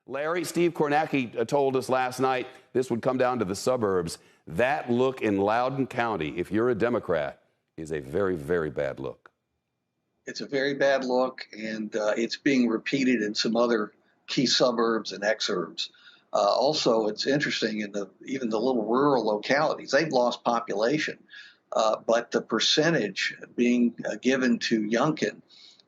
Larry, Steve Kornacki told us last night this would come down to the suburbs. That look in Loudoun County, if you're a Democrat, is a very, very bad look. It's a very bad look, and it's being repeated in some other key suburbs and exurbs. Also, it's interesting in even the little rural localities, they've lost population, but the percentage being given to Youngkin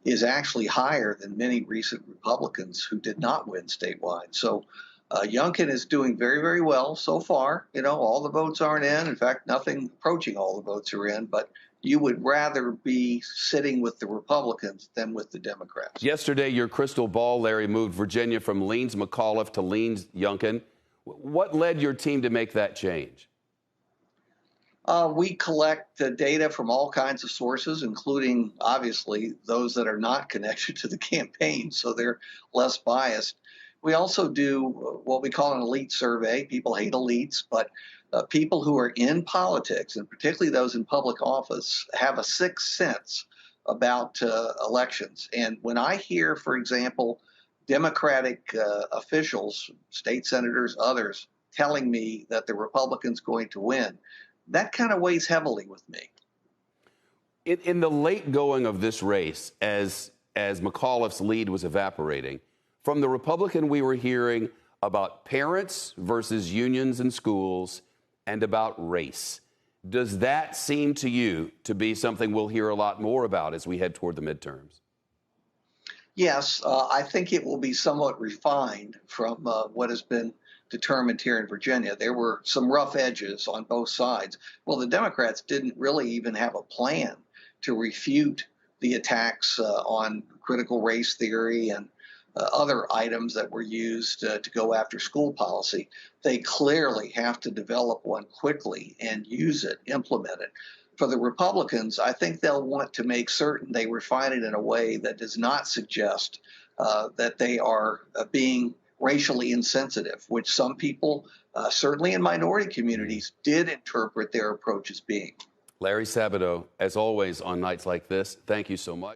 is actually higher than many recent Republicans who did not win statewide. So Youngkin is doing very, very well so far. You know, all the votes aren't in. In fact, nothing approaching all the votes are in. But you would rather be sitting with the Republicans than with the Democrats. Yesterday, your crystal ball, Larry, moved Virginia from leans McAuliffe to leans Youngkin. What led your team to make that change? We collect data from all kinds of sources, including, obviously, those that are not connected to the campaign, so they're less biased. We also do what we call an elite survey. People hate elites, but people who are in politics, and particularly those in public office, have a sixth sense about elections. And when I hear, for example, Democratic officials, state senators, others, telling me that the Republican's going to win, that kind of weighs heavily with me. In the late going of this race, as McAuliffe's lead was evaporating, from the Republican we were hearing about parents versus unions in schools and about race. Does that seem to you to be something we'll hear a lot more about as we head toward the midterms? Yes, I think it will be somewhat refined from what has been determined here in Virginia. There were some rough edges on both sides. Well, the Democrats didn't really even have a plan to refute the attacks on critical race theory and other items that were used to go after school policy. They clearly have to develop one quickly and use it, implement it. For the Republicans, I think they'll want to make certain they refine it in a way that does not suggest that they are being racially insensitive, which some people, certainly in minority communities, did interpret their approach as being. Larry Sabato, as always on nights like this, thank you so much.